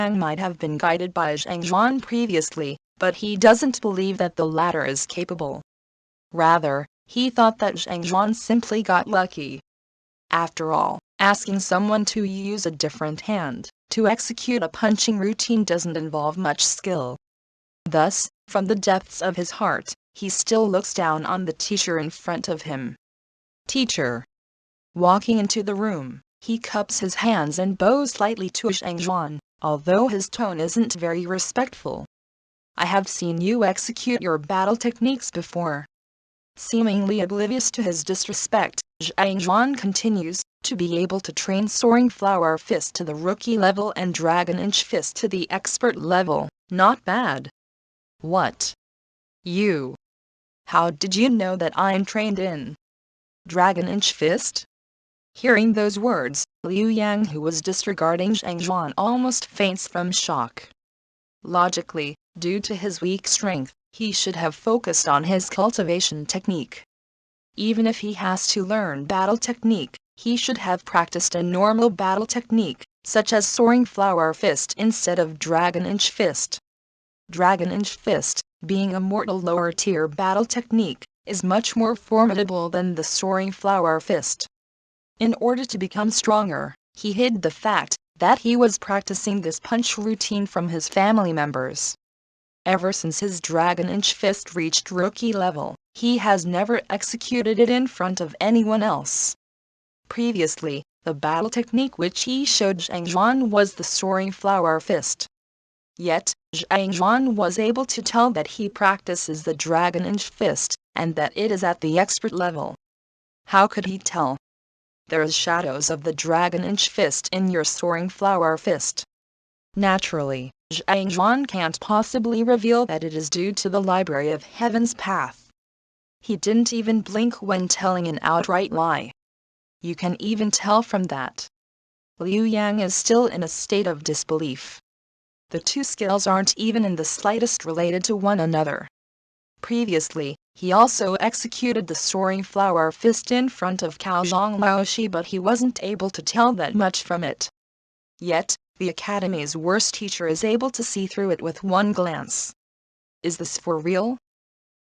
Yang might have been guided by Zhang Xuan previously, but he doesn't believe that the latter is capable. Rather, he thought that Zhang Xuan simply got lucky. After all, asking someone to use a different hand to execute a punching routine doesn't involve much skill. Thus, from the depths of his heart, he still looks down on the teacher in front of him. Teacher. Walking into the room, he cups his hands and bows slightly to Zhang Xuan, although his tone isn't very respectful. I have seen you execute your battle techniques before. Seemingly oblivious to his disrespect, Zhang Xuan continues, to be able to train soaring flower fist to the rookie level and dragon inch fist to the expert level, not bad. What? You? How did you know that I'm trained in dragon inch fist? Hearing those words, Liu Yang, who was disregarding Zhang Xuan, almost faints from shock. Logically, due to his weak strength, he should have focused on his cultivation technique. Even if he has to learn battle technique, he should have practiced a normal battle technique, such as soaring flower fist instead of dragon inch fist. Dragon inch fist, being a mortal lower tier battle technique, is much more formidable than the soaring flower fist. In order to become stronger, he hid the fact that he was practicing this punch routine from his family members. Ever since his dragon inch fist reached rookie level, he has never executed it in front of anyone else. Previously, the battle technique which he showed Zhang Xuan was the soaring flower fist. Yet, Zhang Xuan was able to tell that he practices the dragon inch fist, and that it is at the expert level. How could he tell? There is shadows of the dragon inch fist in your soaring flower fist. Naturally, Zhang Xuan can't possibly reveal that it is due to the Library of Heaven's path. He didn't even blink when telling an outright lie. You can even tell from that. Liu Yang is still in a state of disbelief. The two skills aren't even in the slightest related to one another. Previously, he also executed the soaring flower fist in front of Zhang Laoshi, but he wasn't able to tell that much from it. Yet, the Academy's worst teacher is able to see through it with one glance. Is this for real?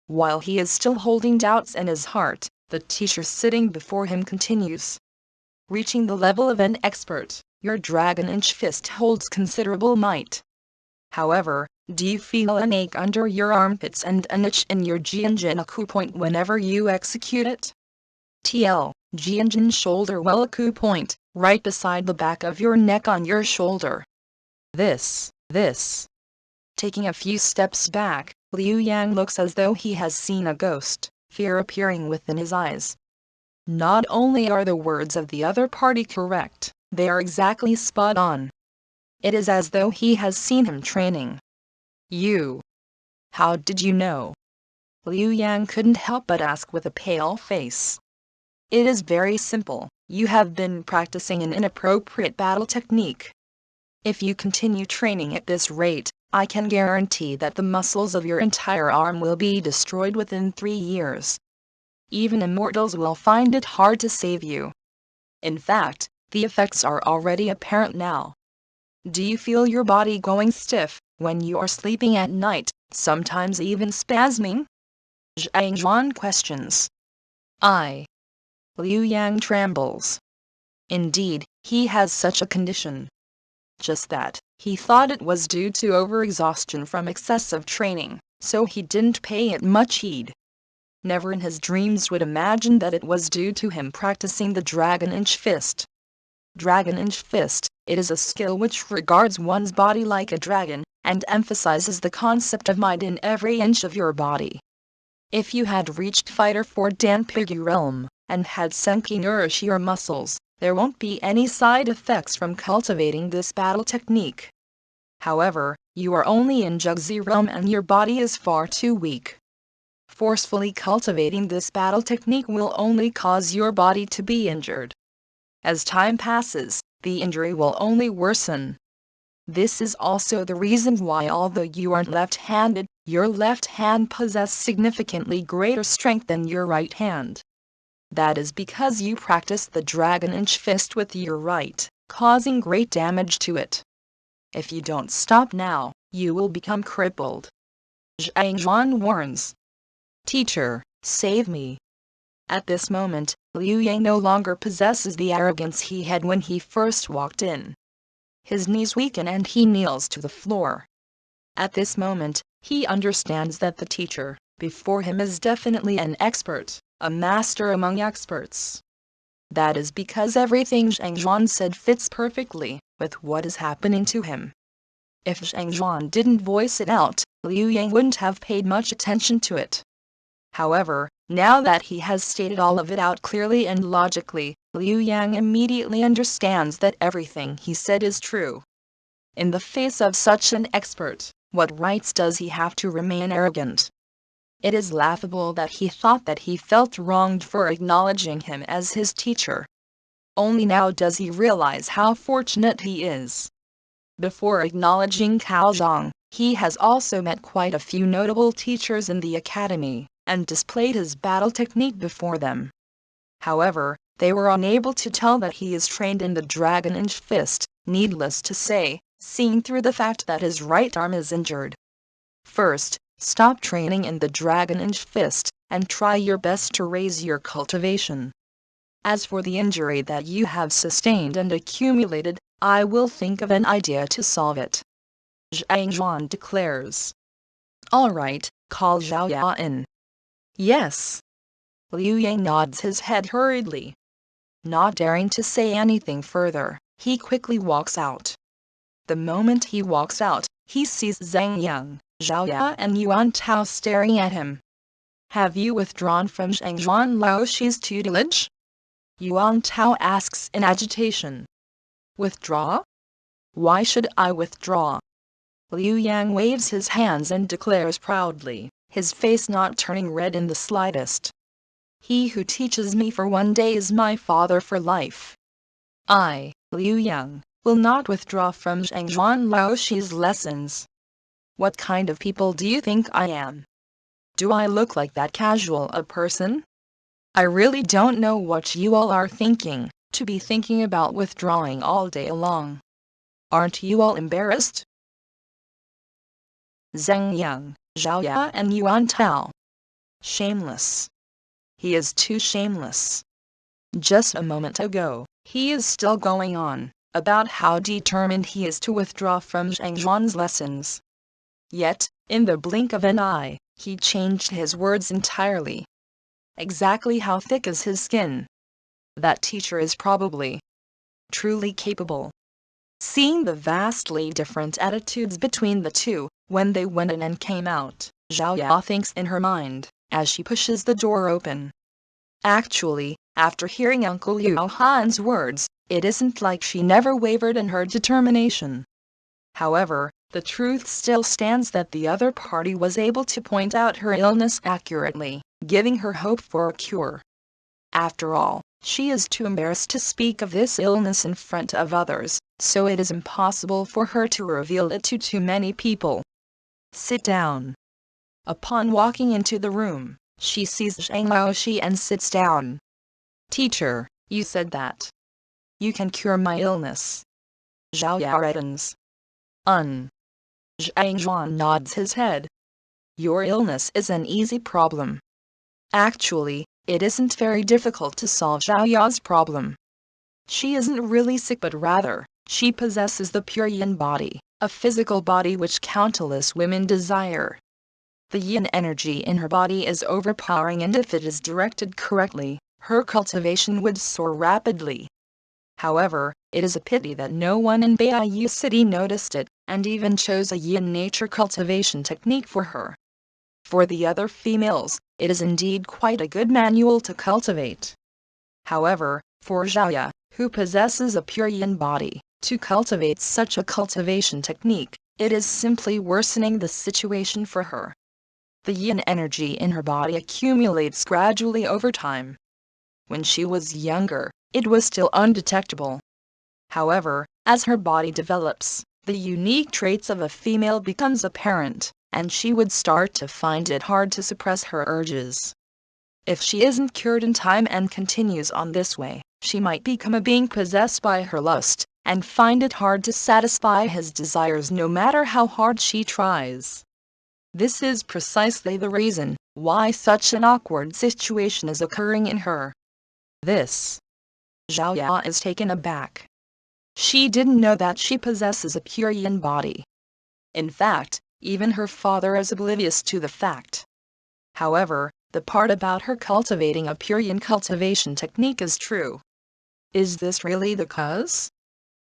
While he is still holding doubts in his heart, the teacher sitting before him continues. Reaching the level of an expert, your dragon inch fist holds considerable might. However, do you feel an ache under your armpits and an itch in your jianjin point whenever you execute it? Jianjin shoulder welliku point, right beside the back of your neck on your shoulder. This. Taking a few steps back, Liu Yang looks as though he has seen a ghost, fear appearing within his eyes. Not only are the words of the other party correct, they are exactly spot on. It is as though he has seen him training. You. How did you know? Liu Yang couldn't help but ask with a pale face. It is very simple, you have been practicing an inappropriate battle technique. If you continue training at this rate, I can guarantee that the muscles of your entire arm will be destroyed within 3 years. Even immortals will find it hard to save you. In fact, the effects are already apparent now. Do you feel your body going stiff when you are sleeping at night, sometimes even spasming? Zhang Xuan questions. Liu Yang trembles. Indeed, he has such a condition. Just that, he thought it was due to overexhaustion from excessive training, so he didn't pay it much heed. Never in his dreams would imagine that it was due to him practicing the dragon inch fist. Dragon inch fist, it is a skill which regards one's body like a dragon, and emphasizes the concept of might in every inch of your body. If you had reached fighter 4 Dan Pigu realm, and had zhenqi nourish your muscles, there won't be any side effects from cultivating this battle technique. However, you are only in juxi realm and your body is far too weak. Forcefully cultivating this battle technique will only cause your body to be injured. As time passes, the injury will only worsen. This is also the reason why, although you are left-handed, your left hand possesses significantly greater strength than your right hand. That is because you practice the dragon inch fist with your right, causing great damage to it. If you don't stop now, you will become crippled. Zhang Xuan warns. Teacher, save me. At this moment, Liu Yang no longer possesses the arrogance he had when he first walked in. His knees weaken and he kneels to the floor. At this moment, he understands that the teacher before him is definitely an expert, a master among experts. That is because everything Zhang Xuan said fits perfectly with what is happening to him. If Zhang Xuan didn't voice it out, Liu Yang wouldn't have paid much attention to it. However, now that he has stated all of it out clearly and logically, Liu Yang immediately understands that everything he said is true. In the face of such an expert, what rights does he have to remain arrogant? It is laughable that he thought that he felt wronged for acknowledging him as his teacher. Only now does he realize how fortunate he is. Before acknowledging Cao Zhang, he has also met quite a few notable teachers in the academy, and displayed his battle technique before them. However, they were unable to tell that he is trained in the dragon-inch fist, needless to say, seeing through the fact that his right arm is injured. First, stop training in the dragon-inch fist, and try your best to raise your cultivation. As for the injury that you have sustained and accumulated, I will think of an idea to solve it. Zhang Xuan declares. All right, call Zhao Ya in. Yes. Liu Yang nods his head hurriedly. Not daring to say anything further, he quickly walks out. The moment he walks out, he sees Zheng Yang, Zhao Ya and Yuan Tao staring at him. Have you withdrawn from Zhang Xuan Laoshi's tutelage? Yuan Tao asks in agitation. Withdraw? Why should I withdraw? Liu Yang waves his hands and declares proudly, his face not turning red in the slightest. He who teaches me for one day is my father for life. I, Liu Yang, will not withdraw from Zhang Xuan Laoshi's lessons. What kind of people do you think I am? Do I look like that casual a person? I really don't know what you all are thinking, to be thinking about withdrawing all day long. Aren't you all embarrassed? Zheng Yang, Zhao Ya and Yuan Tao. Shameless. He is too shameless. Just a moment ago, he is still going on about how determined he is to withdraw from Zhang Xuan's lessons. Yet, in the blink of an eye, he changed his words entirely. Exactly how thick is his skin? That teacher is probably truly capable. Seeing the vastly different attitudes between the two, when they went in and came out, Zhao Ya thinks in her mind, as she pushes the door open. Actually, after hearing Uncle Yao Han's words, it isn't like she never wavered in her determination. However, the truth still stands that the other party was able to point out her illness accurately, giving her hope for a cure. After all, she is too embarrassed to speak of this illness in front of others, so it is impossible for her to reveal it to too many people. Sit down. Upon walking into the room, she sees Zhang Laoshi and sits down. Teacher, you said that you can cure my illness. Zhao Ya reddens. Zhang Xuan nods his head. Your illness is an easy problem. Actually, it isn't very difficult to solve Zhao Ya's problem. She isn't really sick but rather, she possesses the pure yin body, a physical body which countless women desire. The yin energy in her body is overpowering and if it is directed correctly, her cultivation would soar rapidly. However, it is a pity that no one in Baiyu City noticed it, and even chose a yin nature cultivation technique for her. For the other females, it is indeed quite a good manual to cultivate. However, for Zhao Ya, who possesses a pure yin body, to cultivate such a cultivation technique, it is simply worsening the situation for her. The yin energy in her body accumulates gradually over time. When she was younger, it was still undetectable. However, as her body develops, the unique traits of a female becomes apparent, and she would start to find it hard to suppress her urges. If she isn't cured in time and continues on this way, she might become a being possessed by her lust, and find it hard to satisfy his desires no matter how hard she tries. This is precisely the reason why such an awkward situation is occurring in her. This. Zhao Ya is taken aback. She didn't know that she possesses a pure yin body. In fact, even her father is oblivious to the fact. However, the part about her cultivating a pure yin cultivation technique is true. Is this really the cause?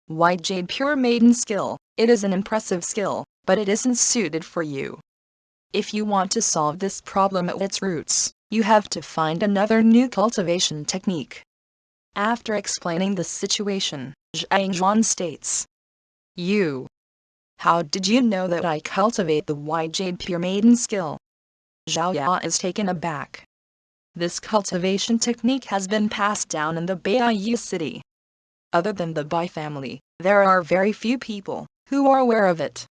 White jade pure maiden skill, it is an impressive skill, but it isn't suited for you. If you want to solve this problem at its roots, you have to find another new cultivation technique. After explaining the situation, Zhang Xuan states, How did you know that I cultivate the white jade pure maiden skill? Zhao Ya is taken aback. This cultivation technique has been passed down in the Baiyu city. Other than the Bai family, there are very few people who are aware of it.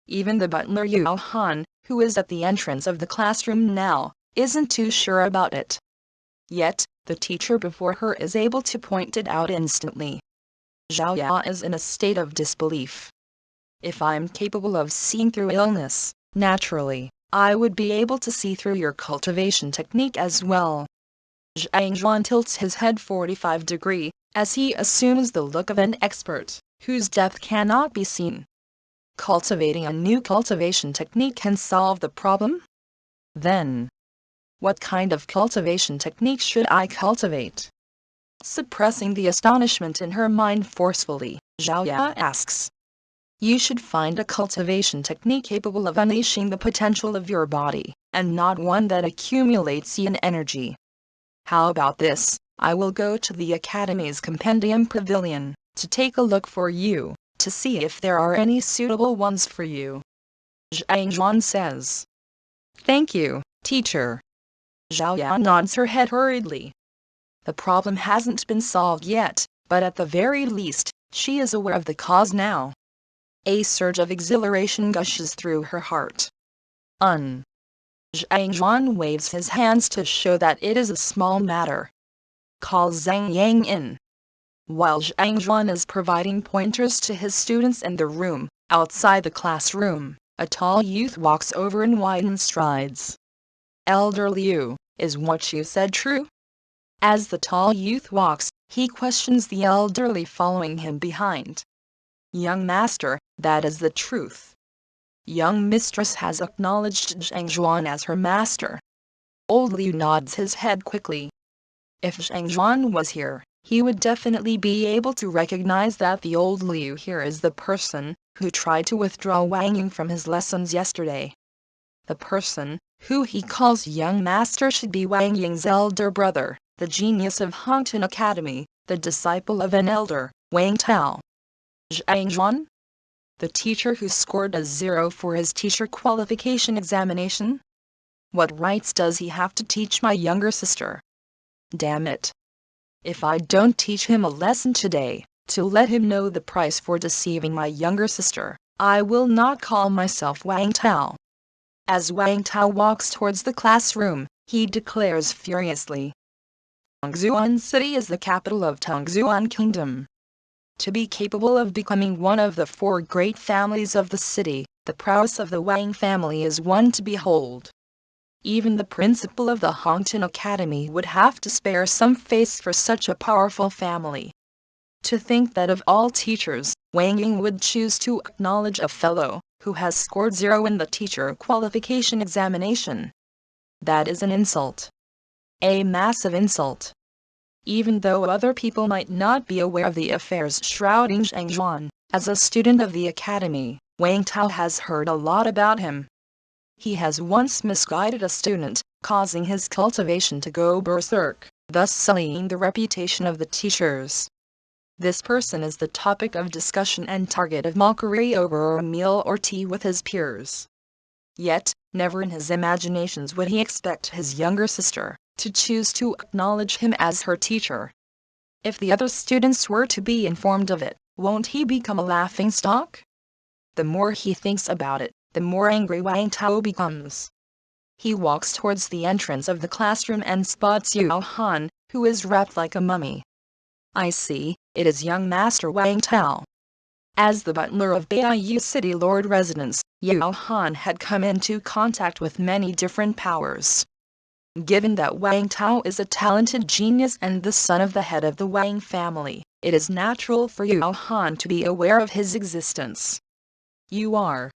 Even the butler Yao Han, who is at the entrance of the classroom now, isn't too sure about it. Yet, the teacher before her is able to point it out instantly. Zhao Ya is in a state of disbelief. If I'm capable of seeing through illness, naturally, I would be able to see through your cultivation technique as well. Zhang Xuan tilts his head 45 degrees, as he assumes the look of an expert, whose depth cannot be seen. Cultivating a new cultivation technique can solve the problem? Then, what kind of cultivation technique should I cultivate? Suppressing the astonishment in her mind forcefully, Zhao Ya asks. You should find a cultivation technique capable of unleashing the potential of your body, and not one that accumulates yin energy. How about this? I will go to the Academy's compendium pavilion, to take a look for you, to see if there are any suitable ones for you. Zhang Xuan says. Thank you, teacher. Zhao Ya nods her head hurriedly. The problem hasn't been solved yet, but at the very least, she is aware of the cause now. A surge of exhilaration gushes through her heart. Zhang Xuan waves his hands to show that it is a small matter. Call Zheng Yang in. While Zhang Xuan is providing pointers to his students in the room, outside the classroom, a tall youth walks over in widen strides. Elder Liu, is what you said true? As the tall youth walks, he questions the elderly following him behind. Young master, that is the truth. Young mistress has acknowledged Zhang Xuan as her master. Old Liu nods his head quickly. If Zhang Xuan was here, he would definitely be able to recognize that the old Liu here is the person who tried to withdraw Wang Ying from his lessons yesterday. The person who he calls young master should be Wang Ying's elder brother, the genius of Hongtian Academy, the disciple of an elder, Wang Cao. Zhang Xuan? The teacher who scored a 0 for his teacher qualification examination? What rights does he have to teach my younger sister? Damn it. If I don't teach him a lesson today, to let him know the price for deceiving my younger sister, I will not call myself Wang Tao. As Wang Tao walks towards the classroom, he declares furiously. Tongxuan City is the capital of Tongxuan Kingdom. To be capable of becoming one of the 4 great families of the city, the prowess of the Wang family is one to behold. Even the principal of the Hongtian Academy would have to spare some face for such a powerful family. To think that of all teachers, Wang Ying would choose to acknowledge a fellow who has scored 0 in the teacher qualification examination. That is an insult. A massive insult. Even though other people might not be aware of the affairs shrouding Zhang Xuan, as a student of the academy, Wang Tao has heard a lot about him. He has once misguided a student, causing his cultivation to go berserk, thus sullying the reputation of the teachers. This person is the topic of discussion and target of mockery over a meal or tea with his peers. Yet, never in his imaginations would he expect his younger sister to choose to acknowledge him as her teacher. If the other students were to be informed of it, won't he become a laughingstock? The more he thinks about it, the more angry Wang Tao becomes. He walks towards the entrance of the classroom and spots Yao Han, who is wrapped like a mummy. I see, it is young Master Wang Cao. As the butler of Baiyu City Lord Residence, Yao Han had come into contact with many different powers. Given that Wang Cao is a talented genius and the son of the head of the Wang family, it is natural for Yao Han to be aware of his existence. You are.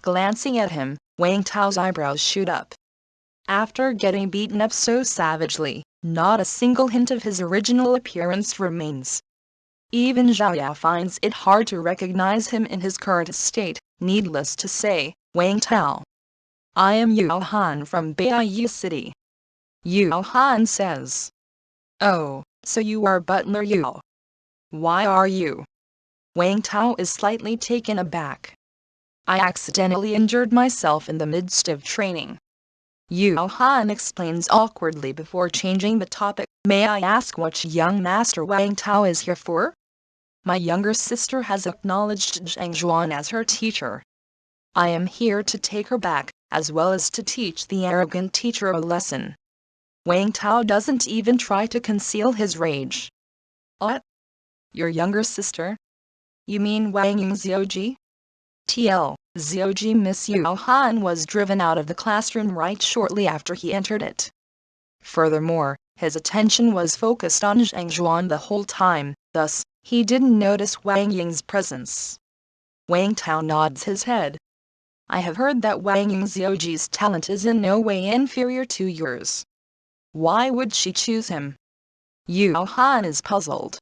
Glancing at him, Wang Cao's eyebrows shoot up. After getting beaten up so savagely, not a single hint of his original appearance remains. Even Zhao Ya finds it hard to recognize him in his current state. Needless to say, Wang Cao. I am Yao Han from Baiyu City. Yao Han says. Oh, so you are Butler Yao. Why are you? Wang Cao is slightly taken aback. I accidentally injured myself in the midst of training. Yao Han explains awkwardly before changing the topic. May I ask what young Master Wang Cao is here for? My younger sister has acknowledged Zhang Xuan as her teacher. I am here to take her back, as well as to teach the arrogant teacher a lesson. Wang Cao doesn't even try to conceal his rage. What? Your younger sister? You mean Wang Ying Zioji? Zioji Miss Yao Han was driven out of the classroom right shortly after he entered it. Furthermore, his attention was focused on Zhang Xuan the whole time, thus, he didn't notice Wang Ying's presence. Wang Cao nods his head. I have heard that Wang Ying Zioji's talent is in no way inferior to yours. Why would she choose him? Yao Han is puzzled.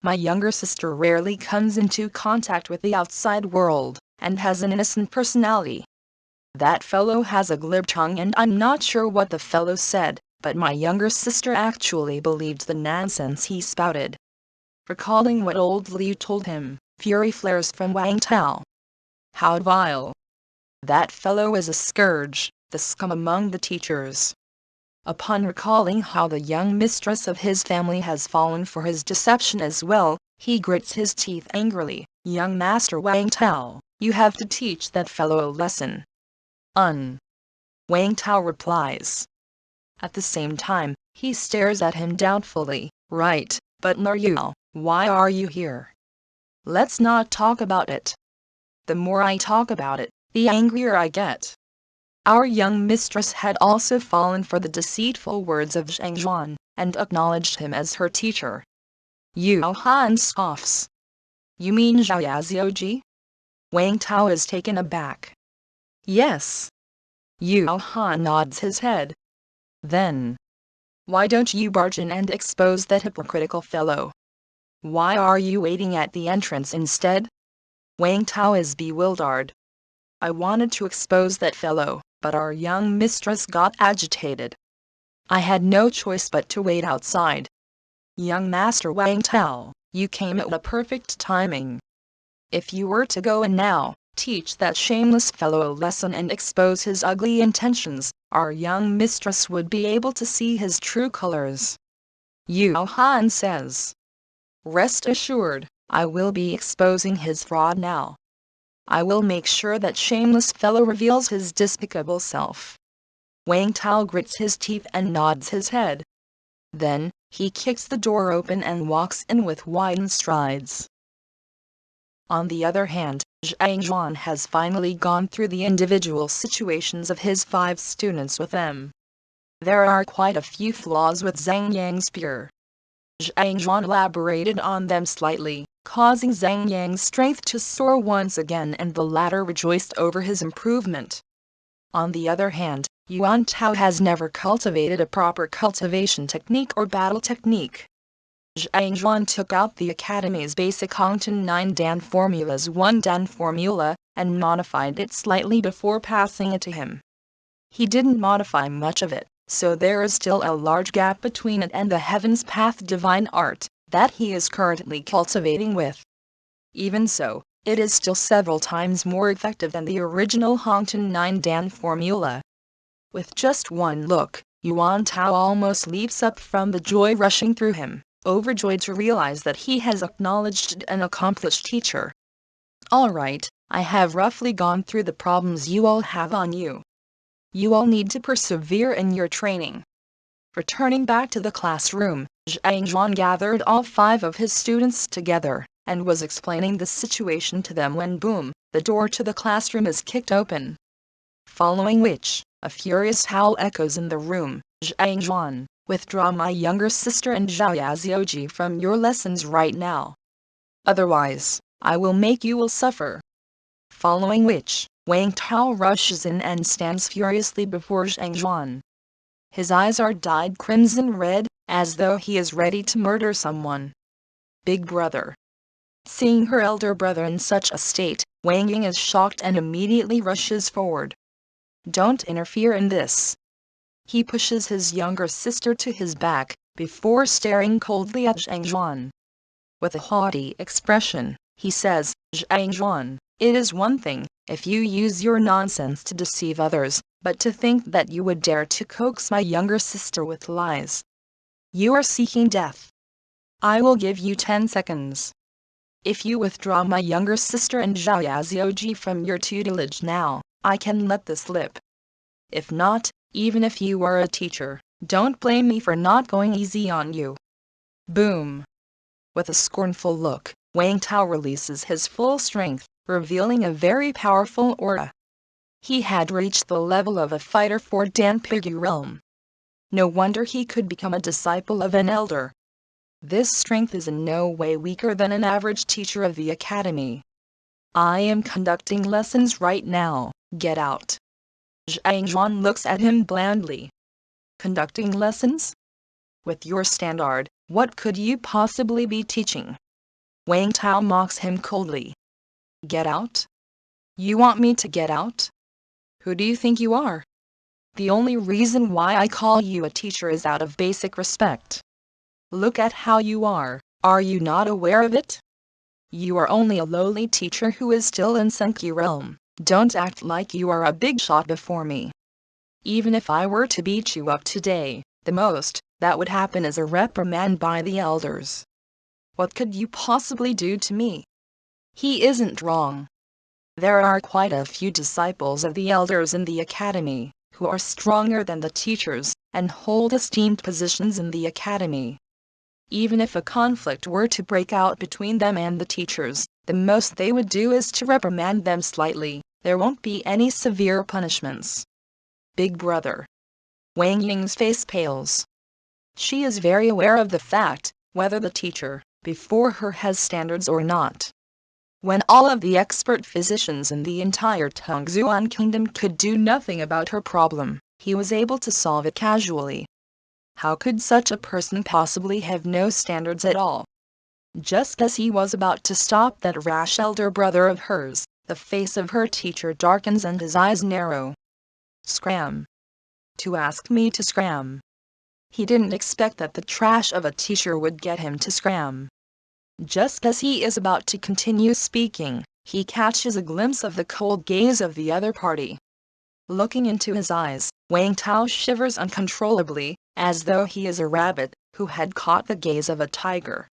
My younger sister rarely comes into contact with the outside world, and has an innocent personality. That fellow has a glib tongue and I'm not sure what the fellow said, but my younger sister actually believed the nonsense he spouted. Recalling what old Liu told him, fury flares from Wang Cao. How vile! That fellow is a scourge, the scum among the teachers. Upon recalling how the young mistress of his family has fallen for his deception as well, he grits his teeth angrily. Young Master Wang Cao, you have to teach that fellow a lesson. Wang Cao replies. At the same time, he stares at him doubtfully. Right, Butler Yao, why are you here? Let's not talk about it. The more I talk about it, the angrier I get. Our young mistress had also fallen for the deceitful words of Zhang Xuan, and acknowledged him as her teacher. Yao Han scoffs. You mean Zhao Ya Zioji? Wang Cao is taken aback. Yes. Yao Han nods his head. Then, why don't you barge in and expose that hypocritical fellow? Why are you waiting at the entrance instead? Wang Cao is bewildered. I wanted to expose that fellow, but our young mistress got agitated. I had no choice but to wait outside. Young Master Wang Cao, you came at a perfect timing. If you were to go in now, teach that shameless fellow a lesson and expose his ugly intentions, our young mistress would be able to see his true colors. Yao Han says. Rest assured, I will be exposing his fraud now. I will make sure that shameless fellow reveals his despicable self. Wang Cao grits his teeth and nods his head. Then, he kicks the door open and walks in with wide strides. On the other hand, Zhang Xuan has finally gone through the individual situations of his 5 students with them. There are quite a few flaws with Zheng Yang's spear. Zhang Xuan elaborated on them slightly, causing Zheng Yang's strength to soar once again, and the latter rejoiced over his improvement. On the other hand, Yuan Tao has never cultivated a proper cultivation technique or battle technique. Zhang Xuan took out the Academy's basic Hongtian 9 Dan formula's 1 Dan formula, and modified it slightly before passing it to him. He didn't modify much of it, so there is still a large gap between it and the Heaven's Path divine art that he is currently cultivating with. Even so, it is still several times more effective than the original Hongtian 9 Dan formula. With just one look, Yuan Tao almost leaps up from the joy rushing through him, overjoyed to realize that he has acknowledged an accomplished teacher. Alright, I have roughly gone through the problems you all have on you. You all need to persevere in your training. Returning back to the classroom, Zhang Xuan gathered all 5 of his students together, and was explaining the situation to them when boom, the door to the classroom is kicked open. Following which, a furious howl echoes in the room. Zhang Xuan, withdraw my younger sister and Zhao Ya from your lessons right now. Otherwise, I will make you all suffer. Following which, Wang Cao rushes in and stands furiously before Zhang Xuan. His eyes are dyed crimson red, as though he is ready to murder someone. Big brother. Seeing her elder brother in such a state, Wang Ying is shocked and immediately rushes forward. Don't interfere in this. He pushes his younger sister to his back, before staring coldly at Zhang Xuan. With a haughty expression, he says, Zhang Xuan, it is one thing, if you use your nonsense to deceive others, but to think that you would dare to coax my younger sister with lies. You are seeking death. I will give you 10 seconds. If you withdraw my younger sister and Zhao Ya from your tutelage now, I can let this slip. If not, even if you are a teacher, don't blame me for not going easy on you. Boom. With a scornful look, Wang Cao releases his full strength, revealing a very powerful aura. He had reached the level of a fighter for Dan Pigu realm. No wonder he could become a disciple of an elder. This strength is in no way weaker than an average teacher of the academy. I am conducting lessons right now, get out. Zhang Xuan looks at him blandly. Conducting lessons? With your standard, what could you possibly be teaching? Wang Cao mocks him coldly. Get out? You want me to get out? Who do you think you are? The only reason why I call you a teacher is out of basic respect. Look at how you are you not aware of it? You are only a lowly teacher who is still in zhenqi realm. Don't act like you are a big shot before me. Even if I were to beat you up today, the most that would happen is a reprimand by the elders. What could you possibly do to me? He isn't wrong. There are quite a few disciples of the elders in the academy, who are stronger than the teachers, and hold esteemed positions in the academy. Even if a conflict were to break out between them and the teachers, the most they would do is to reprimand them slightly. There won't be any severe punishments. Big brother. Wang Ying's face pales. She is very aware of the fact, whether the teacher before her has standards or not. When all of the expert physicians in the entire Tongxuan kingdom could do nothing about her problem, he was able to solve it casually. How could such a person possibly have no standards at all? Just as he was about to stop that rash elder brother of hers, the face of her teacher darkens and his eyes narrow. Scram. To ask me to scram. He didn't expect that the trash of a teacher would get him to scram. Just as he is about to continue speaking, he catches a glimpse of the cold gaze of the other party. Looking into his eyes, Wang Cao shivers uncontrollably, as though he is a rabbit who had caught the gaze of a tiger.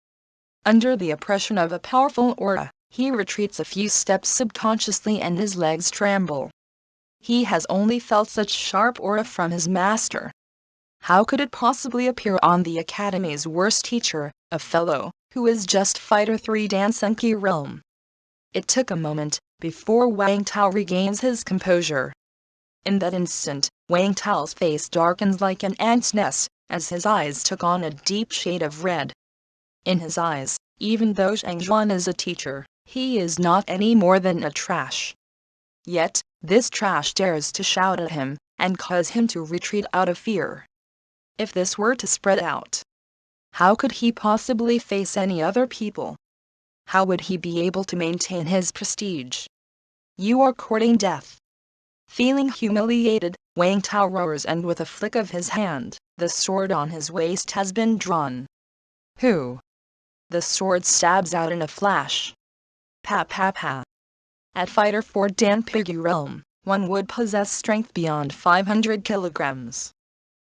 Under the oppression of a powerful aura, he retreats a few steps subconsciously and his legs tremble. He has only felt such sharp aura from his master. How could it possibly appear on the academy's worst teacher, a fellow who is just fighter 3 Dan zhenqi realm? It took a moment before Wang Cao regains his composure. In that instant, Wang Tao's face darkens like an ant's nest, as his eyes took on a deep shade of red. In his eyes, even though Zhang Xuan is a teacher, he is not any more than a trash. Yet, this trash dares to shout at him, and cause him to retreat out of fear. If this were to spread out, how could he possibly face any other people? How would he be able to maintain his prestige? You are courting death. Feeling humiliated, Wang Cao roars, and with a flick of his hand, the sword on his waist has been drawn. Who? The sword stabs out in a flash. Pa pa pa. At fighter 4 Dan Pigu realm, one would possess strength beyond 500 kilograms.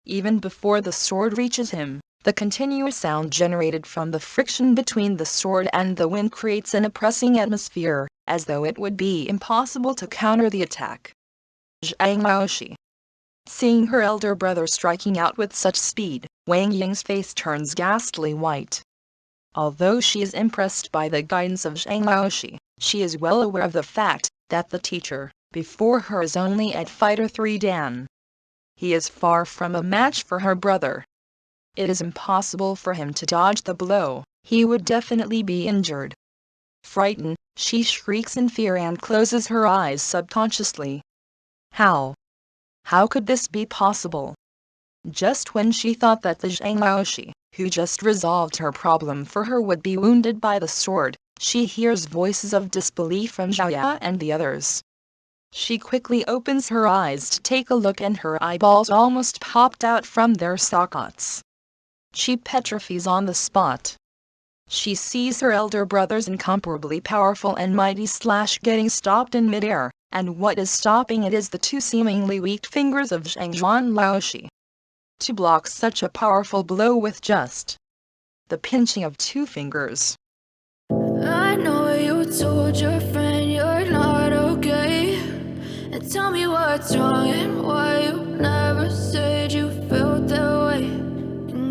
Even before the sword reaches him, the continuous sound generated from the friction between the sword and the wind creates an oppressing atmosphere, as though it would be impossible to counter the attack. Laoshi. Seeing her elder brother striking out with such speed, Wang Ying's face turns ghastly white. Although she is impressed by the guidance of Zhang Laoshi, she is well aware of the fact that the teacher before her is only at Fighter 3 Dan. He is far from a match for her brother. It is impossible for him to dodge the blow, he would definitely be injured. Frightened, she shrieks in fear and closes her eyes subconsciously. How? How could this be possible? Just when she thought that the Zhang Laoshi, who just resolved her problem for her, would be wounded by the sword, she hears voices of disbelief from Zhao Ya and the others. She quickly opens her eyes to take a look and her eyeballs almost popped out from their sockets. She petrifies on the spot. She sees her elder brother's incomparably powerful and mighty slash getting stopped in midair, and what is stopping it is the two seemingly weak fingers of Zhang Xuan Laoshi. To block such a powerful blow with just the pinching of two fingers. I know you told your friend you're not okay, and tell me what's wrong and why